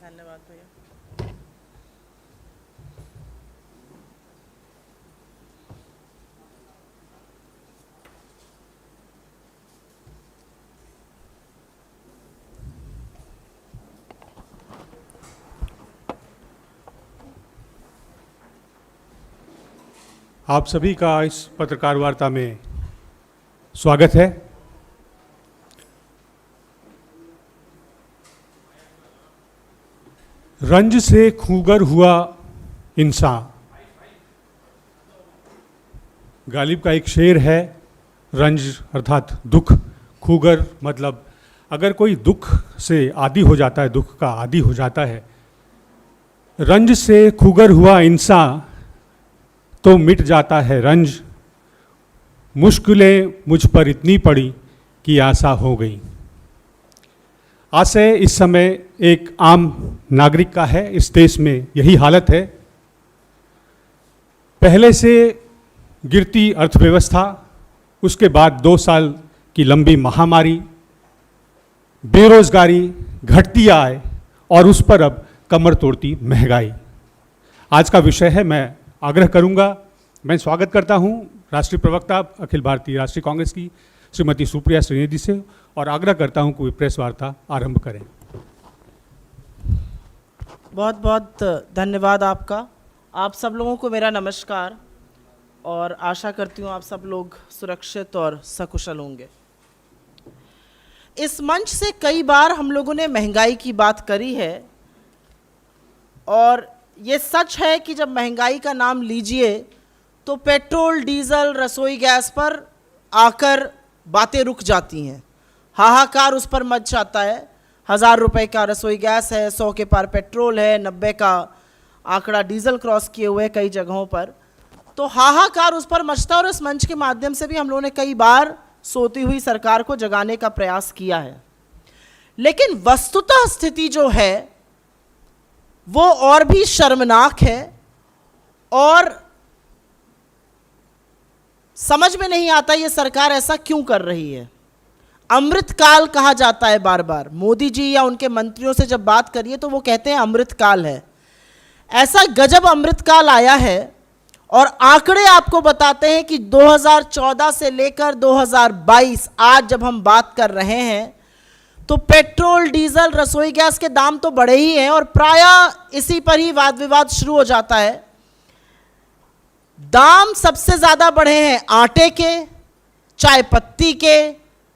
धन्यवाद भैया। आप सभी का इस पत्रकार वार्ता में स्वागत है। रंज से खूगर हुआ इंसान, गालिब का एक शेर है। रंज अर्थात दुख, खूगर मतलब अगर कोई दुख से आदी हो जाता है, दुख का आदी हो जाता है, रंज से खूगर हुआ इंसान तो मिट जाता है रंज। मुश्किलें मुझ पर इतनी पड़ी कि आशा हो गई। आशय इस समय एक आम नागरिक का है। इस देश में यही हालत है। पहले से गिरती अर्थव्यवस्था, उसके बाद 2 साल की लंबी महामारी, बेरोजगारी, घटती आय और उस पर अब कमर तोड़ती महंगाई आज का विषय है। मैं आग्रह करूंगा, मैं स्वागत करता हूं राष्ट्रीय प्रवक्ता अखिल भारतीय राष्ट्रीय कांग्रेस की श्रीमती सुप्रिया श्रीनिधि से और आग्रह करता हूं कि प्रेस वार्ता आरंभ करें। बहुत बहुत धन्यवाद आपका। आप सब लोगों को मेरा नमस्कार और आशा करती हूँ आप सब लोग सुरक्षित और सकुशल होंगे। इस मंच से कई बार हम लोगों ने महंगाई की बात करी है और ये सच है कि जब महंगाई का नाम लीजिए तो पेट्रोल, डीजल, रसोई गैस पर आकर बातें रुक जाती हैं। हाहाकार उस पर मच जाता है। 1000 रुपये का रसोई गैस है, 100 के पार पेट्रोल है, 90 का आंकड़ा डीजल क्रॉस किए हुए कई जगहों पर। तो हाहाकार उस पर मचता है और इस मंच के माध्यम से भी हम लोगों ने कई बार सोती हुई सरकार को जगाने का प्रयास किया है। लेकिन वस्तुतः स्थिति जो है वो और भी शर्मनाक है और समझ में नहीं आता ये सरकार ऐसा क्यों कर रही है। अमृतकाल कहा जाता है बार बार। मोदी जी या उनके मंत्रियों से जब बात करिए तो वो कहते हैं अमृतकाल है। ऐसा गजब अमृतकाल आया है और आंकड़े आपको बताते हैं कि 2014 से लेकर 2022 आज जब हम बात कर रहे हैं तो पेट्रोल, डीजल, रसोई गैस के दाम तो बढ़े ही हैं और प्रायः इसी पर ही वाद विवाद शुरू हो जाता है। दाम सबसे ज़्यादा बढ़े हैं आटे के, चाय पत्ती के,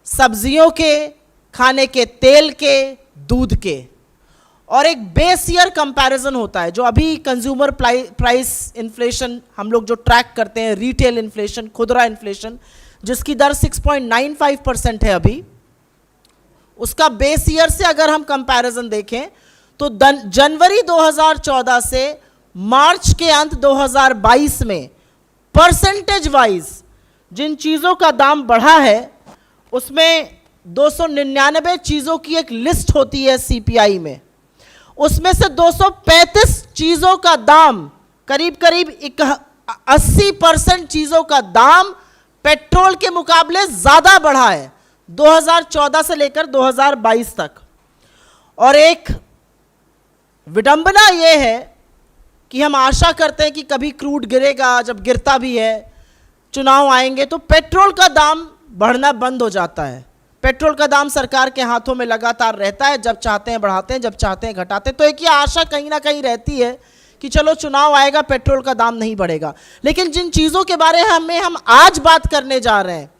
सब्जियों के, खाने के तेल के, दूध के। और एक बेस ईयर कंपैरिजन होता है जो अभी कंज्यूमर प्राइस इन्फ्लेशन हम लोग जो ट्रैक करते हैं, रिटेल इन्फ्लेशन, खुदरा इन्फ्लेशन, जिसकी दर 6.95% है अभी, उसका बेस ईयर से अगर हम कंपैरिजन देखें तो जनवरी 2014 से मार्च के अंत 2022 में परसेंटेज वाइज जिन चीज़ों का दाम बढ़ा है उसमें 299 चीज़ों की एक लिस्ट होती है सीपीआई में। उसमें से 235 चीज़ों का दाम, करीब करीब 80% चीज़ों का दाम पेट्रोल के मुकाबले ज़्यादा बढ़ा है 2014 से लेकर 2022 तक। और एक विडंबना यह है कि हम आशा करते हैं कि कभी क्रूड गिरेगा, जब गिरता भी है, चुनाव आएंगे तो पेट्रोल का दाम बढ़ना बंद हो जाता है। पेट्रोल का दाम सरकार के हाथों में लगातार रहता है, जब चाहते हैं बढ़ाते हैं, जब चाहते हैं घटाते हैं। तो एक ये आशा कहीं ना कहीं रहती है कि चलो चुनाव आएगा, पेट्रोल का दाम नहीं बढ़ेगा। लेकिन जिन चीज़ों के बारे में हम आज बात करने जा रहे हैं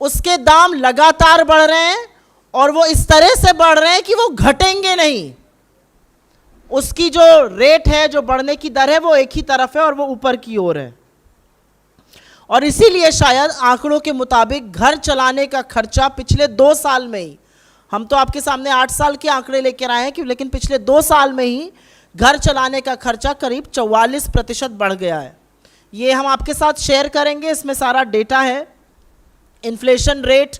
उसके दाम लगातार बढ़ रहे हैं और वो इस तरह से बढ़ रहे हैं कि वो घटेंगे नहीं। उसकी जो रेट है, जो बढ़ने की दर है, वो एक ही तरफ है और वो ऊपर की ओर है। और इसीलिए शायद आंकड़ों के मुताबिक घर चलाने का खर्चा पिछले 2 साल में ही, हम तो आपके सामने 8 साल के आंकड़े लेकर आए हैं कि लेकिन पिछले 2 साल में ही घर चलाने का खर्चा करीब 44% बढ़ गया है। ये हम आपके साथ शेयर करेंगे, इसमें सारा डेटा है। इन्फ्लेशन रेट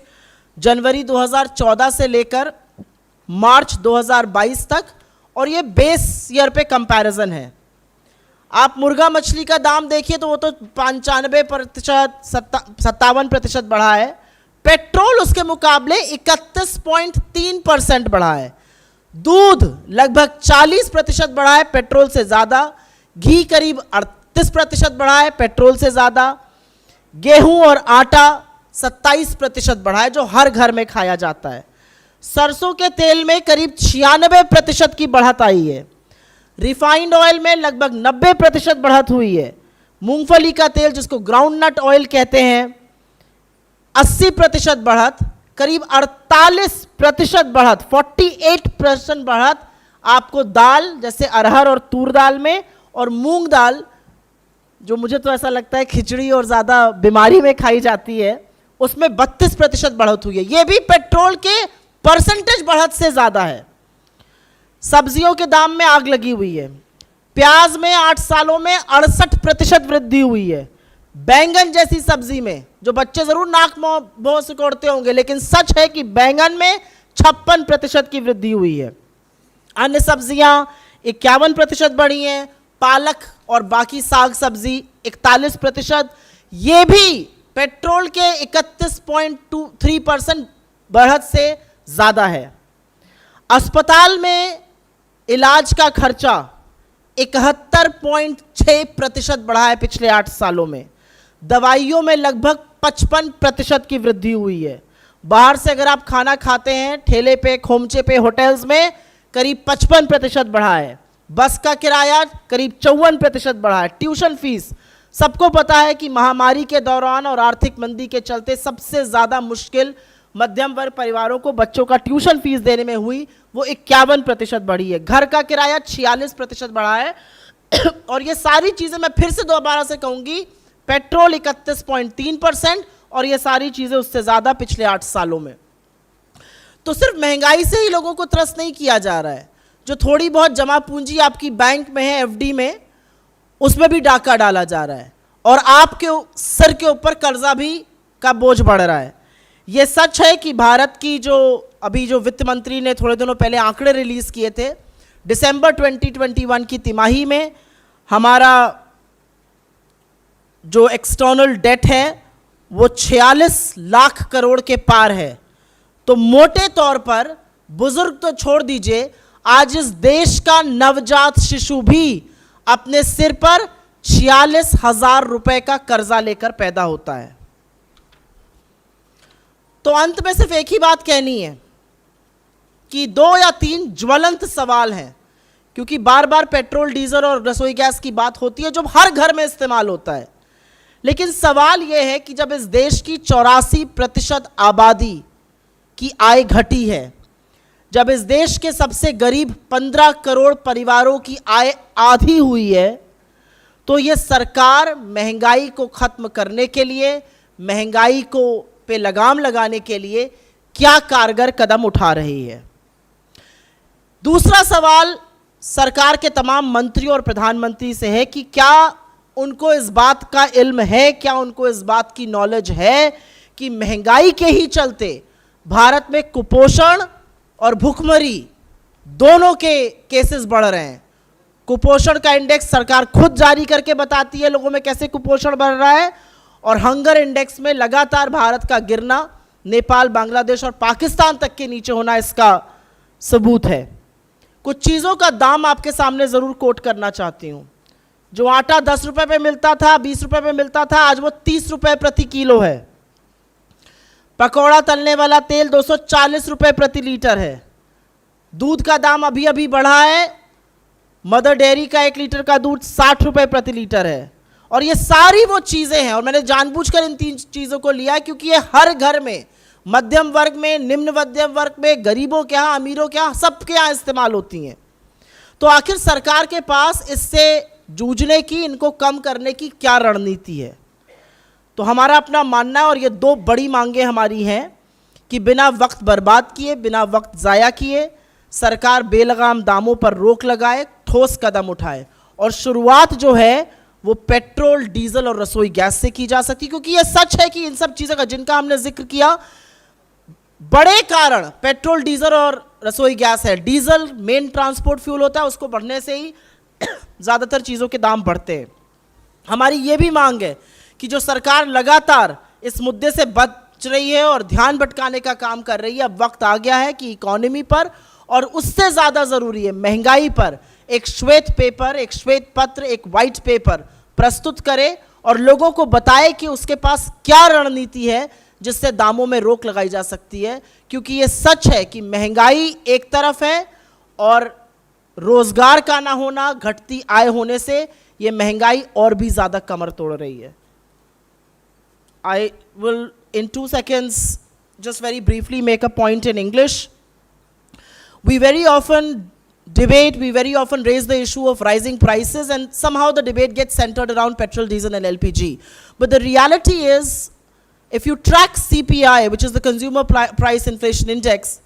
जनवरी 2014 से लेकर मार्च 2022 तक, और ये बेस ईयर पे कंपैरिजन है। आप मुर्गा मछली का दाम देखिए तो वो तो 95%, 57% बढ़ा है। पेट्रोल उसके मुकाबले 31.3% बढ़ा है। दूध लगभग 40% बढ़ा है, पेट्रोल से ज्यादा। घी करीब 38% बढ़ा है, पेट्रोल से ज्यादा। गेहूं और आटा 27% बढ़ा है, जो हर घर में खाया जाता है। सरसों के तेल में करीब 96% की बढ़त आई है। रिफाइंड ऑयल में लगभग 90% बढ़त हुई है। मूंगफली का तेल, जिसको ग्राउंड नट ऑयल कहते हैं, 80% बढ़त। करीब 48% बढ़त, 48% बढ़त आपको दाल जैसे अरहर और तूर दाल में, और मूंग दाल, जो मुझे तो ऐसा लगता है खिचड़ी और ज़्यादा बीमारी में खाई जाती है, उसमें 32% बढ़त हुई है। ये भी पेट्रोल के परसेंटेज बढ़त से ज़्यादा है। सब्जियों के दाम में आग लगी हुई है। प्याज में 8 सालों में 68% वृद्धि हुई है। बैंगन जैसी सब्जी में, जो बच्चे जरूर नाक मुंह सिकोड़ते होंगे, लेकिन सच है कि बैंगन में 56% की वृद्धि हुई है। अन्य सब्जियां 51% बढ़ी हैं। पालक और बाकी साग सब्जी 41%। ये भी पेट्रोल के 31.23% बढ़त से ज्यादा है। अस्पताल में इलाज का खर्चा 71.6% बढ़ा है पिछले 8 सालों में। दवाइयों में लगभग 55% की वृद्धि हुई है। बाहर से अगर आप खाना खाते हैं, ठेले पे, खोमचे पे, होटल्स में, करीब 55% बढ़ा है। बस का किराया करीब 54% बढ़ा है। ट्यूशन फीस, सबको पता है कि महामारी के दौरान और आर्थिक मंदी के चलते सबसे ज़्यादा मुश्किल मध्यम वर्ग परिवारों को बच्चों का ट्यूशन फीस देने में हुई, वो 51% बढ़ी है। घर का किराया 46% बढ़ा है। और ये सारी चीज़ें मैं फिर से दोबारा से कहूँगी, पेट्रोल 31.3% और ये सारी चीज़ें उससे ज़्यादा पिछले 8 सालों में। तो सिर्फ महंगाई से ही लोगों को त्रस्त नहीं किया जा रहा है। जो थोड़ी बहुत जमा पूंजी आपकी बैंक में है, एफडी में, उसमें भी डाका डाला जा रहा है, और आपके सर के ऊपर कर्जा भी का बोझ बढ़ रहा है। ये सच है कि भारत की जो वित्त मंत्री ने थोड़े दिनों पहले आंकड़े रिलीज किए थे, दिसंबर 2021 की तिमाही में हमारा जो एक्सटर्नल डेट है वो 46 लाख करोड़ के पार है। तो मोटे तौर पर, बुजुर्ग तो छोड़ दीजिए, आज इस देश का नवजात शिशु भी अपने सिर पर 46,000 रुपए का कर्जा लेकर पैदा होता है। तो अंत में सिर्फ एक ही बात कहनी है कि 2 या 3 ज्वलंत सवाल हैं, क्योंकि बार बार पेट्रोल, डीजल और रसोई गैस की बात होती है जो हर घर में इस्तेमाल होता है। लेकिन सवाल यह है कि जब इस देश की 84% आबादी की आय घटी है, जब इस देश के सबसे गरीब 15 करोड़ परिवारों की आय आधी हुई है, तो ये सरकार महंगाई को खत्म करने के लिए, महंगाई को पे लगाम लगाने के लिए क्या कारगर कदम उठा रही है। दूसरा सवाल सरकार के तमाम मंत्रियों और प्रधानमंत्री से है कि क्या उनको इस बात का इल्म है, क्या उनको इस बात की नॉलेज है कि महंगाई के ही चलते भारत में कुपोषण और भूखमरी दोनों के केसेस बढ़ रहे हैं। कुपोषण का इंडेक्स सरकार खुद जारी करके बताती है लोगों में कैसे कुपोषण बढ़ रहा है, और हंगर इंडेक्स में लगातार भारत का गिरना नेपाल, बांग्लादेश और पाकिस्तान तक के नीचे होना इसका सबूत है। कुछ चीज़ों का दाम आपके सामने ज़रूर कोट करना चाहती हूँ। जो आटा 10 रुपए पे मिलता था, 20 रुपए पे मिलता था, आज वो 30 रुपए प्रति किलो है। पकौड़ा तलने वाला तेल 240 रुपए प्रति लीटर है। दूध का दाम अभी अभी बढ़ा है। मदर डेयरी का 1 लीटर का दूध 60 रुपए प्रति लीटर है। और ये सारी वो चीज़ें हैं, और मैंने जानबूझकर इन 3 चीज़ों को लिया क्योंकि ये हर घर में, मध्यम वर्ग में, निम्न मध्यम वर्ग में, गरीबों के यहाँ, अमीरों के यहाँ, सबके यहाँ इस्तेमाल होती हैं। तो आखिर सरकार के पास इससे जूझने की, इनको कम करने की क्या रणनीति है? तो हमारा अपना मानना है, और ये 2 बड़ी मांगें हमारी हैं कि बिना वक्त बर्बाद किए, बिना वक्त ज़ाया किए, सरकार बेलगाम दामों पर रोक लगाए, ठोस कदम उठाए। और शुरुआत जो है वो पेट्रोल, डीजल और रसोई गैस से की जा सकती, क्योंकि ये सच है कि इन सब चीज़ों का, जिनका हमने जिक्र किया, बड़े कारण पेट्रोल, डीजल और रसोई गैस है। डीजल मेन ट्रांसपोर्ट फ्यूल होता है, उसको बढ़ने से ही ज़्यादातर चीज़ों के दाम बढ़ते हैं। हमारी ये भी मांग है कि जो सरकार लगातार इस मुद्दे से बच रही है और ध्यान भटकाने का काम कर रही है, अब वक्त आ गया है कि इकोनॉमी पर और उससे ज़्यादा ज़रूरी है महंगाई पर एक श्वेत पेपर, एक श्वेत पत्र, एक वाइट पेपर प्रस्तुत करे और लोगों को बताए कि उसके पास क्या रणनीति है जिससे दामों में रोक लगाई जा सकती है। क्योंकि ये सच है कि महंगाई एक तरफ है और रोजगार का ना होना, घटती आय होने से ये महंगाई और भी ज़्यादा कमर तोड़ रही है। I will in 2 seconds just very briefly make a point in English. We very often debate, we very often raise the issue of rising prices, and somehow the debate gets centered around petrol, diesel and LPG. But the reality is, if you track CPI, which is the Consumer Price Inflation Index,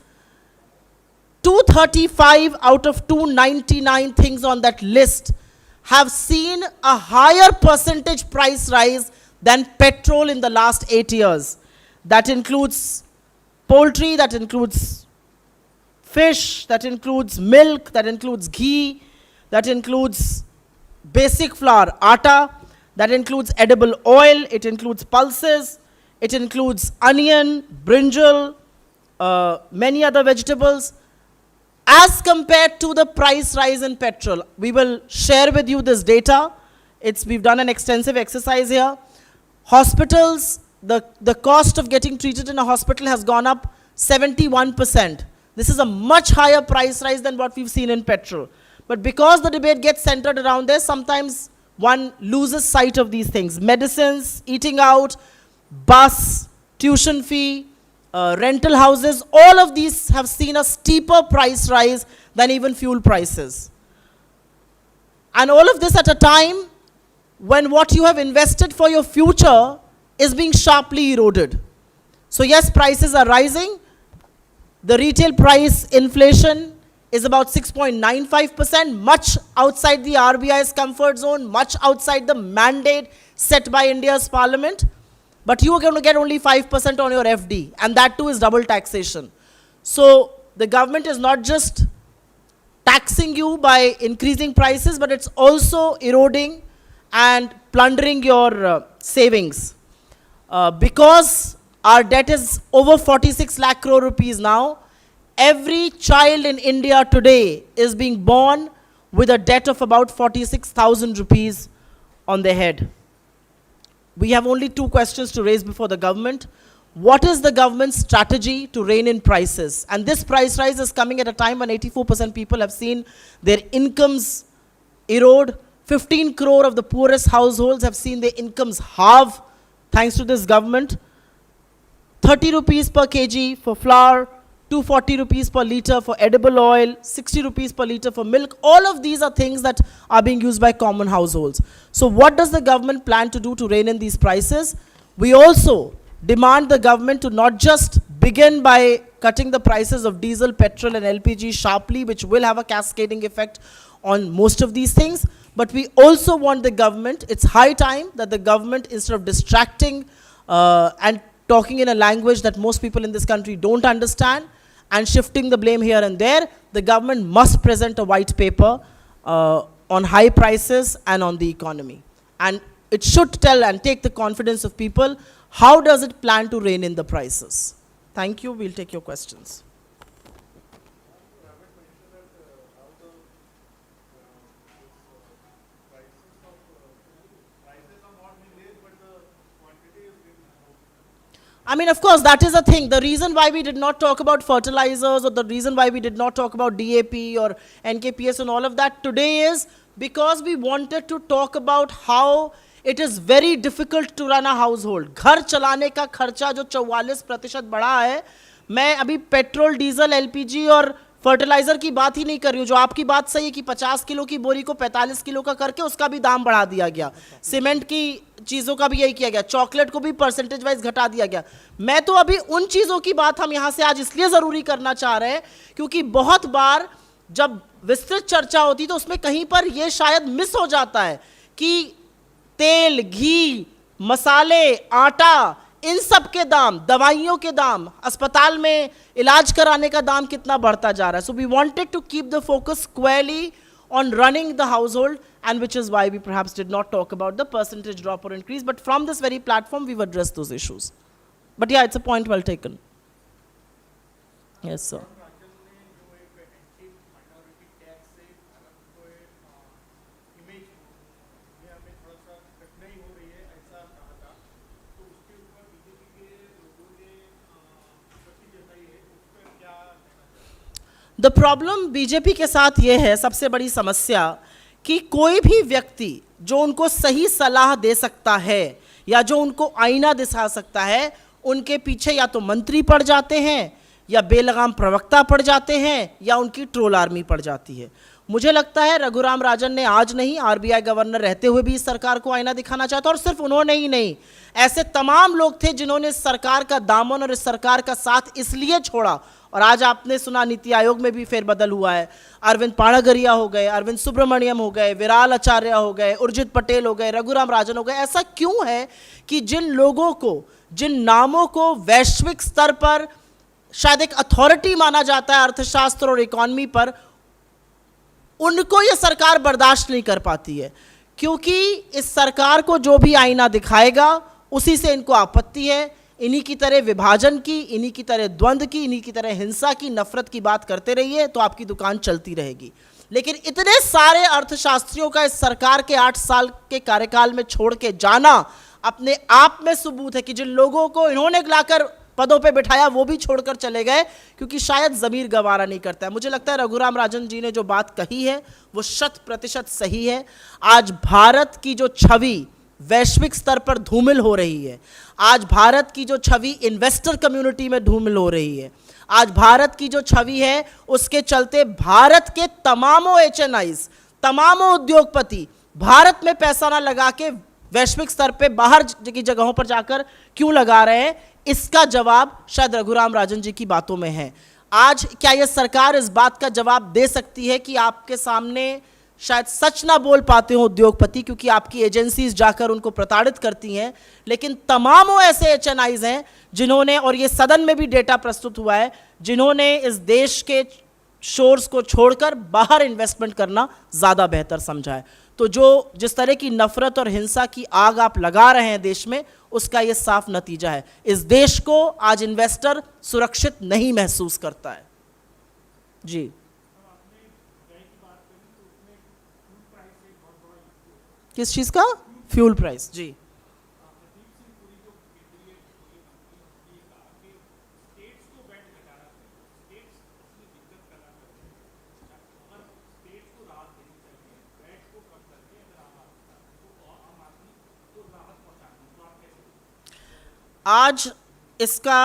235 out of 299 things on that list have seen a higher percentage price rise than petrol in the last 8 years. That includes poultry, that includes fish, that includes milk, that includes ghee, that includes basic flour, atta, that includes edible oil, it includes pulses, it includes onion, brinjal, many other vegetables. As compared to the price rise in petrol, we will share with you this data. We've done an extensive exercise here. Hospitals, the cost of getting treated in a hospital has gone up 71%. This is a much higher price rise than what we've seen in petrol. But because the debate gets centered around this, sometimes one loses sight of these things. Medicines, eating out, bus, tuition fee, rental houses, all of these have seen a steeper price rise than even fuel prices. And all of this at a time when what you have invested for your future is being sharply eroded. So yes, prices are rising. The retail price inflation is about 6.95%, much outside the RBI's comfort zone, much outside the mandate set by India's parliament. But you are going to get only 5% on your FD, and that too is double taxation. So the government is not just taxing you by increasing prices, but it's also eroding and plundering your savings. Because our debt is over 46 lakh crore rupees now, every child in India today is being born with a debt of about 46,000 rupees on their head. We have only 2 questions to raise before the government. What is the government's strategy to rein in prices? And this price rise is coming at a time when 84% people have seen their incomes erode. 15 crore of the poorest households have seen their incomes halve thanks to this government. 30 rupees per kg for flour, 240 rupees per litre for edible oil, 60 rupees per litre for milk. All of these are things that are being used by common households. So what does the government plan to do to rein in these prices? We also demand the government to not just begin by cutting the prices of diesel, petrol and LPG sharply, which will have a cascading effect on most of these things, but we also want the government, it's high time that the government, instead of distracting and talking in a language that most people in this country don't understand, and shifting the blame here and there, the government must present a white paper on high prices and on the economy. And it should tell and take the confidence of people, how does it plan to rein in the prices? Thank you, we'll take your questions. I mean, of course, that is a thing. The reason why we did not talk about fertilizers, or the reason why we did not talk about DAP or NKPS and all of that today is because we wanted to talk about how it is very difficult to run a household. घर चलाने का खर्चा जो 44% बढ़ा है, मैं अभी petrol, diesel, LPG और फर्टिलाइजर की बात ही नहीं कर रही हूँ। जो आपकी बात सही है कि 50 किलो की बोरी को 45 किलो का करके उसका भी दाम बढ़ा दिया गया, सीमेंट की चीज़ों का भी यही किया गया, चॉकलेट को भी परसेंटेज वाइज घटा दिया गया। मैं तो अभी उन चीज़ों की बात हम यहाँ से आज इसलिए ज़रूरी करना चाह रहे हैं क्योंकि बहुत बार जब विस्तृत चर्चा होती तो उसमें कहीं पर यह शायद मिस हो जाता है कि तेल, घी, मसाले, आटा, इन सब के दाम, दवाइयों के दाम, अस्पताल में इलाज कराने का दाम कितना बढ़ता जा रहा है. So we wanted to keep the focus squarely on running the household, and which is why we perhaps did not talk about the percentage drop or increase, but from this very platform we've addressed those issues. But yeah, it's a point well taken. Yes, sir. The problem BJP के साथ ये है, सबसे बड़ी समस्या, कि कोई भी व्यक्ति जो उनको सही सलाह दे सकता है या जो उनको आईना दिखा सकता है, उनके पीछे या तो मंत्री पड़ जाते हैं या बेलगाम प्रवक्ता पड़ जाते हैं या उनकी ट्रोल आर्मी पड़ जाती है। मुझे लगता है रघुराम राजन ने आज नहीं, आरबीआई गवर्नर रहते हुए भी इस सरकार को आईना दिखाना चाहता, और सिर्फ उन्होंने ही नहीं, ऐसे तमाम लोग थे जिन्होंने इस सरकार का दामन और इस सरकार का साथ इसलिए छोड़ा। और आज आपने सुना नीति आयोग में भी फेरबदल हुआ है, अरविंद पाणागरिया हो गए, अरविंद सुब्रमण्यम हो गए, विराल आचार्य हो गए, उर्जित पटेल हो गए, रघुराम राजन हो गए। ऐसा क्यों है कि जिन लोगों को, जिन नामों को वैश्विक स्तर पर शायद एक अथॉरिटी माना जाता है अर्थशास्त्र और इकोनॉमी पर, उनको ये सरकार बर्दाश्त नहीं कर पाती है, क्योंकि इस सरकार को जो भी आईना दिखाएगा उसी से इनको आपत्ति है। इन्हीं की तरह विभाजन की, इन्हीं की तरह द्वंद्व की, इन्हीं की तरह हिंसा की, नफरत की बात करते रहिए तो आपकी दुकान चलती रहेगी। लेकिन इतने सारे अर्थशास्त्रियों का इस सरकार के 8 साल के कार्यकाल में छोड़ के जाना अपने आप में सबूत है कि जिन लोगों को इन्होंने लाकर पदों पे बिठाया वो भी छोड़कर चले गए, क्योंकि शायद ज़मीर गवारा नहीं करता है। मुझे लगता है रघुराम राजन जी ने जो बात कही है वो 100% सही है। आज भारत की जो छवि वैश्विक स्तर पर धूमिल हो रही है, आज भारत की जो छवि इन्वेस्टर कम्युनिटी में धूमिल हो रही है, आज भारत की जो छवि है उसके चलते भारत के तमामों HNIs, तमामों उद्योगपति भारत में पैसा ना लगा के वैश्विक स्तर पे बाहर की जगहों पर जाकर क्यों लगा रहे हैं, इसका जवाब शायद रघुराम राजन जी की बातों में है। आज क्या यह सरकार इस बात का जवाब दे सकती है कि आपके सामने शायद सच ना बोल पाते हो उद्योगपति, क्योंकि आपकी एजेंसीज जाकर उनको प्रताड़ित करती हैं, लेकिन तमामों ऐसे HNIs हैं जिन्होंने, और ये सदन में भी डेटा प्रस्तुत हुआ है, जिन्होंने इस देश के शोर्स को छोड़कर बाहर इन्वेस्टमेंट करना ज़्यादा बेहतर समझा है। तो जो जिस तरह की नफरत और हिंसा की आग आप लगा रहे हैं देश में, उसका ये साफ नतीजा है। इस देश को आज इन्वेस्टर सुरक्षित नहीं महसूस करता है। जी, किस चीज़ का? Fuel price. जी, आज इसका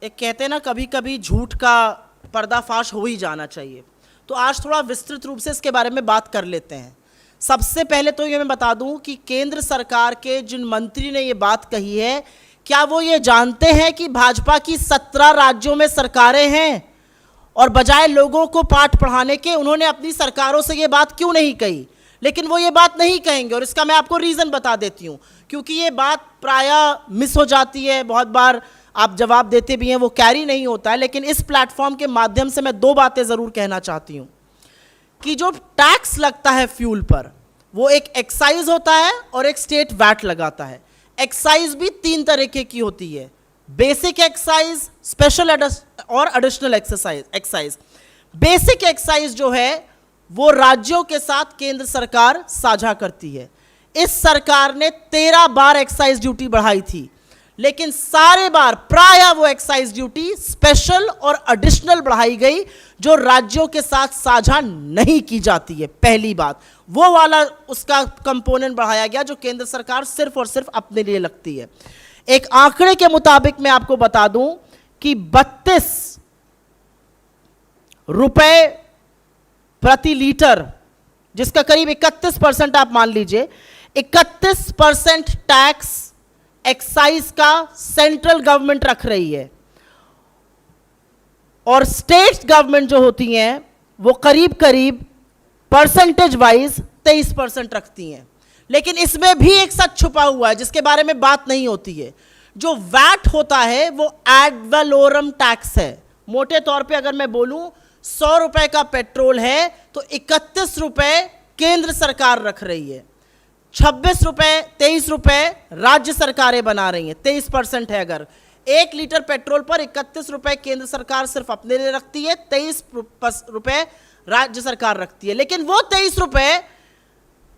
एक कहते हैं ना, कभी कभी झूठ का पर्दाफाश हो ही जाना चाहिए, तो आज थोड़ा विस्तृत रूप से इसके बारे में बात कर लेते हैं। सबसे पहले तो ये मैं बता दूं कि केंद्र सरकार के जिन मंत्री ने ये बात कही है, क्या वो ये जानते हैं कि भाजपा की 17 राज्यों में सरकारें हैं, और बजाय लोगों को पाठ पढ़ाने के उन्होंने अपनी सरकारों से ये बात क्यों नहीं कही? लेकिन वो ये बात नहीं कहेंगे, और इसका मैं आपको रीज़न बता देती हूँ, क्योंकि ये बात प्रायः मिस हो जाती है, बहुत बार आप जवाब देते भी हैं, वो कैरी नहीं होता है। लेकिन इस प्लेटफॉर्म के माध्यम से मैं 2 बातें ज़रूर कहना चाहती हूँ कि जो टैक्स लगता है फ्यूल पर, वो एक एक्साइज होता है और एक स्टेट वैट लगाता है। एक्साइज भी 3 तरीके की होती है, बेसिक एक्साइज, स्पेशल और एडिशनल एक्साइज। बेसिक एक्साइज जो है वो राज्यों के साथ केंद्र सरकार साझा करती है। इस सरकार ने 13 बार एक्साइज ड्यूटी बढ़ाई थी, लेकिन सारे बार प्रायः वो एक्साइज ड्यूटी स्पेशल और एडिशनल बढ़ाई गई जो राज्यों के साथ साझा नहीं की जाती है। पहली बात, वो वाला उसका कंपोनेंट बढ़ाया गया जो केंद्र सरकार सिर्फ और सिर्फ अपने लिए लगती है। एक आंकड़े के मुताबिक मैं आपको बता दूं कि 32 रुपए प्रति लीटर, जिसका करीब 31% आप मान लीजिए, 31% टैक्स एक्साइज का सेंट्रल गवर्नमेंट रख रही है, और स्टेट गवर्नमेंट जो होती हैं वो करीब करीब परसेंटेज वाइज 23% रखती हैं। लेकिन इसमें भी एक सच छुपा हुआ है जिसके बारे में बात नहीं होती है। जो वैट होता है वो एड वैलोरम टैक्स है। मोटे तौर पे अगर मैं बोलूं, 100 रुपए का पेट्रोल है तो 31 रुपए केंद्र सरकार रख रही है, 26 रुपए 23 रुपए राज्य सरकारें बना रही हैं, 23% है। अगर 1 लीटर पेट्रोल पर 31 रुपए केंद्र सरकार सिर्फ अपने लिए रखती है, 23 रुपए राज्य सरकार रखती है। लेकिन वो 23 रुपए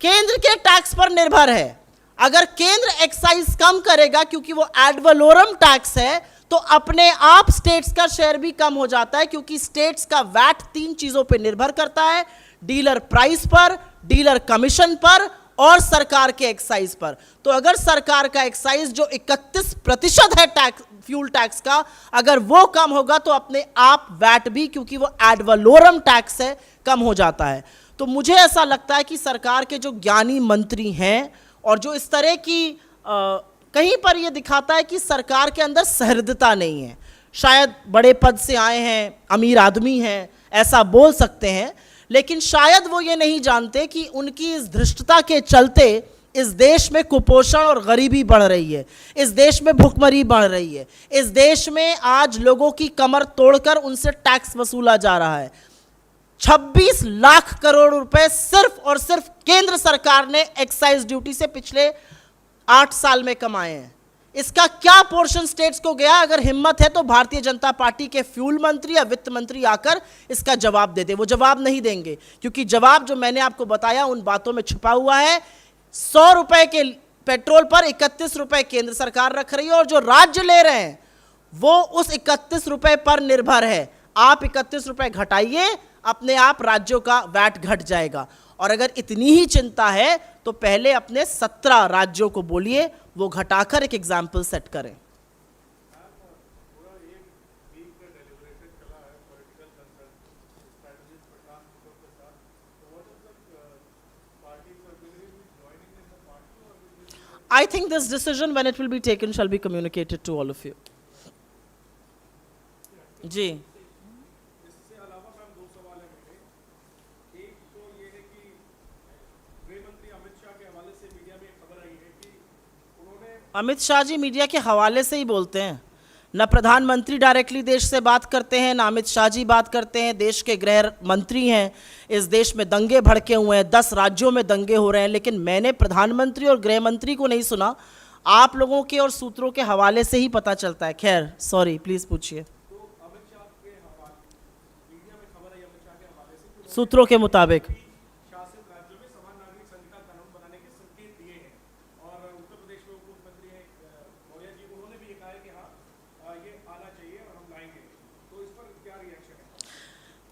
केंद्र के टैक्स पर निर्भर है। अगर केंद्र एक्साइज कम करेगा क्योंकि वो एड वैलोरम टैक्स है, तो अपने आप स्टेट्स का शेयर भी कम हो जाता है, क्योंकि स्टेट्स का वैट 3 चीजों पर निर्भर करता है, डीलर प्राइस पर, डीलर कमीशन पर और सरकार के एक्साइज पर। तो अगर सरकार का एक्साइज जो 31% है टैक्स, फ्यूल टैक्स का, अगर वो कम होगा तो अपने आप वैट भी, क्योंकि वो एड वलोरम टैक्स है, कम हो जाता है। तो मुझे ऐसा लगता है कि सरकार के जो ज्ञानी मंत्री हैं और जो इस तरह की कहीं पर ये दिखाता है कि सरकार के अंदर सहृदयता नहीं है, शायद बड़े पद से आए हैं, अमीर आदमी हैं, ऐसा बोल सकते हैं, लेकिन शायद वो ये नहीं जानते कि उनकी इस धृष्टता के चलते इस देश में कुपोषण और गरीबी बढ़ रही है, इस देश में भुखमरी बढ़ रही है, इस देश में आज लोगों की कमर तोड़कर उनसे टैक्स वसूला जा रहा है। 26 लाख करोड़ रुपए सिर्फ और सिर्फ केंद्र सरकार ने एक्साइज ड्यूटी से पिछले 8 साल में कमाए हैं। इसका क्या पोर्शन स्टेट्स को गया? अगर हिम्मत है तो भारतीय जनता पार्टी के फ्यूल मंत्री या वित्त मंत्री आकर इसका जवाब दे दे। वो जवाब नहीं देंगे, क्योंकि जवाब जो मैंने आपको बताया उन बातों में छुपा हुआ है। 100 रुपए के पेट्रोल पर 31 रुपए केंद्र सरकार रख रही है और जो राज्य ले रहे हैं वो उस 31 रुपए पर निर्भर है। आप 31 रुपए घटाइए, अपने आप राज्यों का वैट घट जाएगा। और अगर इतनी ही चिंता है तो पहले अपने 17 राज्यों को बोलिए वो घटाकर एक एग्जाम्पल सेट करें। I think this decision, when it will be taken, shall be communicated to all of you. जी, इससे अलावा मैम 2 सवाल है मेरे। एक तो ये है कि गृह मंत्री अमित शाह के हवाले से मीडिया में एक खबर आई है कि उन्होंने, अमित शाह जी मीडिया के हवाले से ही बोलते हैं, न प्रधानमंत्री डायरेक्टली देश से बात करते हैं, न अमित शाह जी बात करते हैं। देश के गृह मंत्री हैं, इस देश में दंगे भड़के हुए हैं, 10 राज्यों में दंगे हो रहे हैं, लेकिन मैंने प्रधानमंत्री और गृह मंत्री को नहीं सुना। आप लोगों के और सूत्रों के हवाले से ही पता चलता है। खैर, सॉरी, प्लीज पूछिए। सूत्रों के मुताबिक शासित राज्यों में समान नागरिक संघ का कानून बनाने के संकेत दिए हैं और उत्तर प्रदेश में उप मुख्यमंत्री हैं मौर्य जी, उन्होंने भी ये कहा है कि हाँ ये आना चाहिए और हम लाएंगे। तो इस पर क्या रिएक्शन है?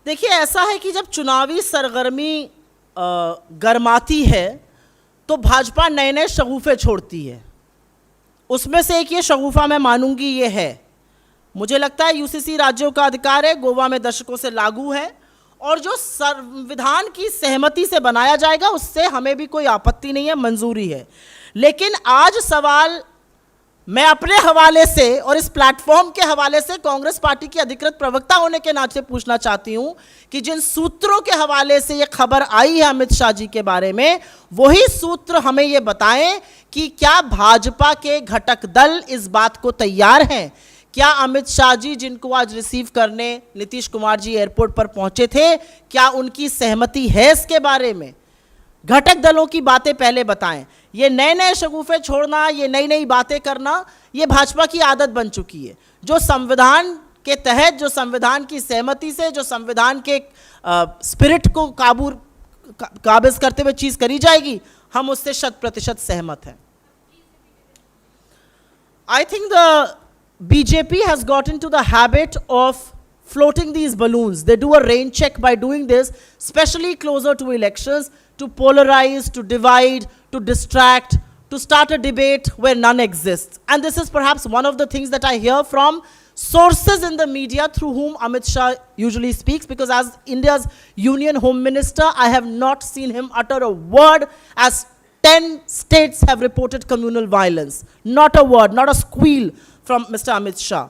देखिए, ऐसा है कि जब चुनावी सरगर्मी गरमाती है तो भाजपा नए नए शगुफे छोड़ती है। उसमें से एक ये शगुफा मैं मानूंगी ये है, मुझे लगता है यूसीसी राज्यों का अधिकार है, गोवा में दशकों से लागू है और जो संविधान की सहमति से बनाया जाएगा उससे हमें भी कोई आपत्ति नहीं है, मंजूरी है। लेकिन आज सवाल मैं अपने हवाले से और इस प्लेटफॉर्म के हवाले से कांग्रेस पार्टी की अधिकृत प्रवक्ता होने के नाते पूछना चाहती हूं कि जिन सूत्रों के हवाले से ये खबर आई है अमित शाह जी के बारे में, वही सूत्र हमें ये बताएं कि क्या भाजपा के घटक दल इस बात को तैयार हैं? क्या अमित शाह जी, जिनको आज रिसीव करने नीतीश कुमार जी एयरपोर्ट पर पहुंचे थे, क्या उनकी सहमति है इसके बारे में? घटक दलों की बातें पहले बताएं। ये नए नए शगुफे छोड़ना, ये नई नई बातें करना, ये भाजपा की आदत बन चुकी है। जो संविधान के तहत, जो संविधान की सहमति से, जो संविधान के स्पिरिट को काबिज करते हुए चीज करी जाएगी, हम उससे 100% सहमत हैं। I think the BJP has got into the habit of floating these balloons. They do a rain check by doing this, especially closer to elections, to polarize, to divide, to distract, to start a debate where none exists. And this is perhaps one of the things that I hear from sources in the media through whom Amit Shah usually speaks, because as India's Union Home Minister, I have not seen him utter a word as 10 states have reported communal violence. Not a word, not a squeal from Mr. Amit Shah.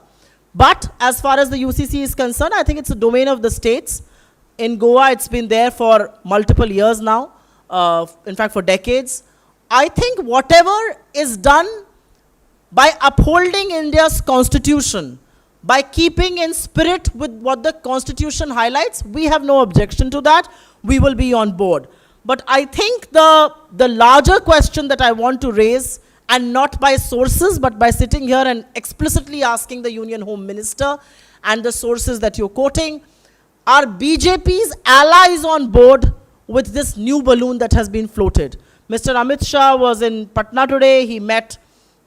But as far as the UCC is concerned, I think it's a domain of the states. In Goa, it's been there for multiple years now, in fact for decades. I think whatever is done by upholding India's constitution, by keeping in spirit with what the constitution highlights, we have no objection to that. We will be on board. But I think the larger question that I want to raise, and not by sources, but by sitting here and explicitly asking the Union Home Minister and the sources that you're quoting, are BJP's allies on board with this new balloon that has been floated? Mr. Amit Shah was in Patna today. He met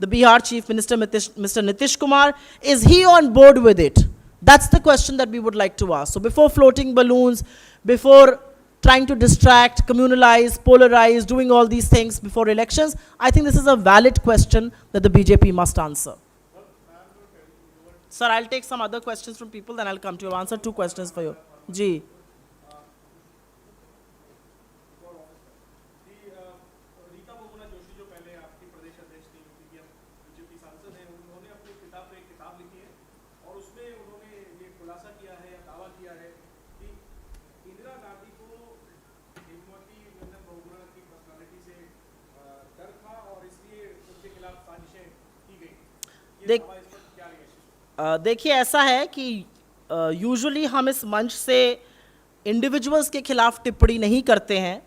the Bihar Chief Minister, Mr. Nitish Kumar, is he on board with it? That's the question that we would like to ask. So before floating balloons, before trying to distract, communalize, polarize, doing all these things before elections, I think this is a valid question that the BJP must answer. Sir, I'll take some other questions from people, then I'll come to you. I'll answer 2 questions for you. Ji. Rita Bahuguna Joshi जो पहले आपकी प्रदेश अध्यक्ष थी, BJP सांसद हैं, उन्होंने अपनी किताब पे एक किताब लिखी है और उसमें उन्होंने ये खुलासा किया है या दावा किया है कि इंदिरा गांधी को हेमवती नंदन बहुगुणा की पर्सनालिटी से डर था और इसलिए उनके खिलाफ साजिशें की गई। ये दावा इस पर क्या रिएक्शन? देखिए, ऐसा है कि यूजुअली हम इस मंच से इंडिविजुअल्स के खिलाफ टिप्पणी नहीं करते हैं,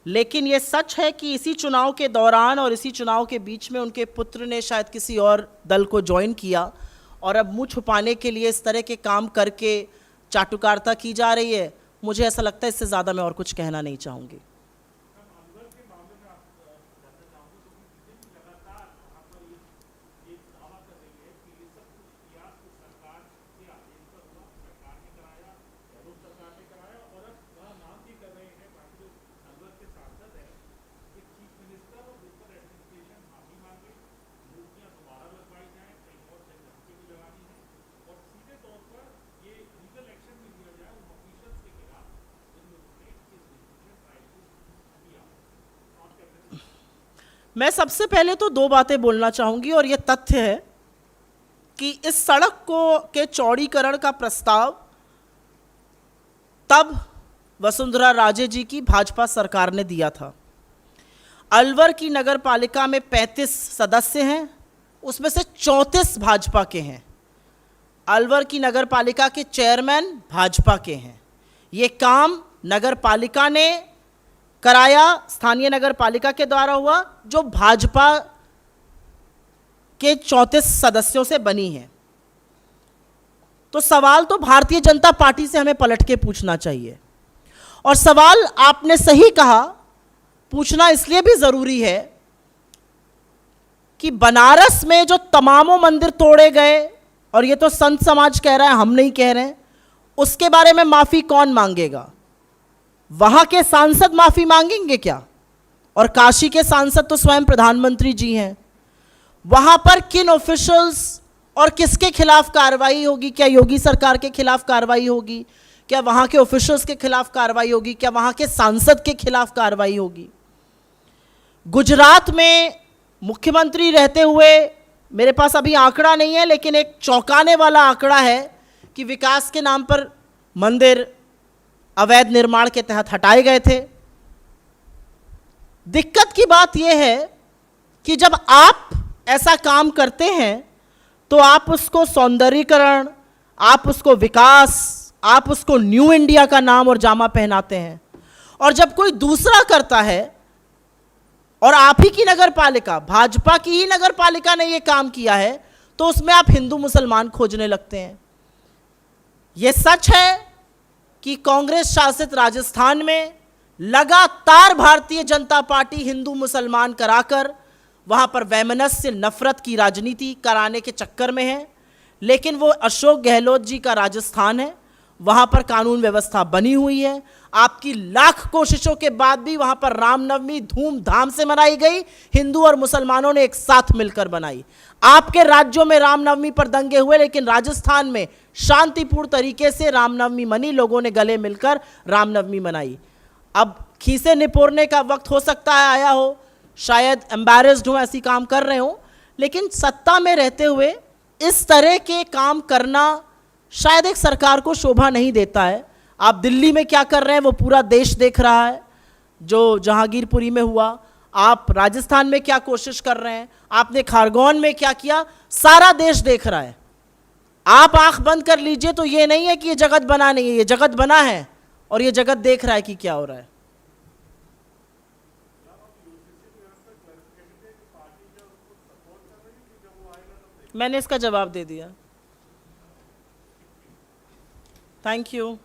लेकिन ये सच है कि इसी चुनाव के दौरान और इसी चुनाव के बीच में उनके पुत्र ने शायद किसी और दल को ज्वाइन किया और अब मुंह छुपाने के लिए इस तरह के काम करके चाटुकारिता की जा रही है। मुझे ऐसा लगता है इससे ज़्यादा मैं और कुछ कहना नहीं चाहूँगी। मैं सबसे पहले तो 2 बातें बोलना चाहूँगी और ये तथ्य है कि इस सड़क के चौड़ीकरण का प्रस्ताव तब वसुंधरा राजे जी की भाजपा सरकार ने दिया था। अलवर की नगर पालिका में 35 सदस्य हैं, उसमें से 34 भाजपा के हैं। अलवर की नगर पालिका के चेयरमैन भाजपा के हैं। ये काम नगर पालिका ने कराया, स्थानीय नगर पालिका के द्वारा हुआ, जो भाजपा के 34 सदस्यों से बनी है। तो सवाल तो भारतीय जनता पार्टी से हमें पलट के पूछना चाहिए। और सवाल आपने सही कहा, पूछना इसलिए भी जरूरी है कि बनारस में जो तमामों मंदिर तोड़े गए, और ये तो संत समाज कह रहा है, हम नहीं कह रहे हैं, उसके बारे में माफी कौन मांगेगा? वहां के सांसद माफी मांगेंगे क्या? और काशी के सांसद तो स्वयं प्रधानमंत्री जी हैं। वहां पर किन ऑफिशियल्स और किसके खिलाफ कार्रवाई होगी? क्या योगी सरकार के खिलाफ कार्रवाई होगी? क्या वहां के ऑफिशियल्स के खिलाफ कार्रवाई होगी? क्या वहां के सांसद के खिलाफ कार्रवाई होगी? गुजरात में मुख्यमंत्री रहते हुए, मेरे पास अभी आंकड़ा नहीं है, लेकिन एक चौंकाने वाला आंकड़ा है कि विकास के नाम पर मंदिर अवैध निर्माण के तहत हटाए गए थे। दिक्कत की बात यह है कि जब आप ऐसा काम करते हैं तो आप उसको सौंदर्यीकरण, आप उसको विकास, आप उसको न्यू इंडिया का नाम और जामा पहनाते हैं। और जब कोई दूसरा करता है और आप ही की नगर पालिका, भाजपा की ही नगर पालिका ने यह काम किया है, तो उसमें आप हिंदू मुसलमान खोजने लगते हैं। यह सच है कि कांग्रेस शासित राजस्थान में लगातार भारतीय जनता पार्टी हिंदू मुसलमान कराकर वहां पर वैमनस्य, नफरत की राजनीति कराने के चक्कर में है। लेकिन वो अशोक गहलोत जी का राजस्थान है, वहां पर कानून व्यवस्था बनी हुई है। आपकी लाख कोशिशों के बाद भी वहां पर रामनवमी धूमधाम से मनाई गई, हिंदू और मुसलमानों ने एक साथ मिलकर बनाई। आपके राज्यों में रामनवमी पर दंगे हुए, लेकिन राजस्थान में शांतिपूर्ण तरीके से रामनवमी मनी, लोगों ने गले मिलकर रामनवमी मनाई। अब खीसे निपोरने का वक्त हो सकता है आया हो, शायद एम्बैरेस्ड हो, ऐसी काम कर रहे हो, लेकिन सत्ता में रहते हुए इस तरह के काम करना शायद एक सरकार को शोभा नहीं देता है। आप दिल्ली में क्या कर रहे हैं वो पूरा देश देख रहा है, जो जहांगीरपुरी में हुआ। आप राजस्थान में क्या कोशिश कर रहे हैं, आपने खारगोन में क्या किया, सारा देश देख रहा है। आप आंख बंद कर लीजिए तो ये नहीं है कि ये जगत बना नहीं है, ये जगत बना है और ये जगत देख रहा है कि क्या हो रहा है। मैंने इसका जवाब दे दिया। Thank you.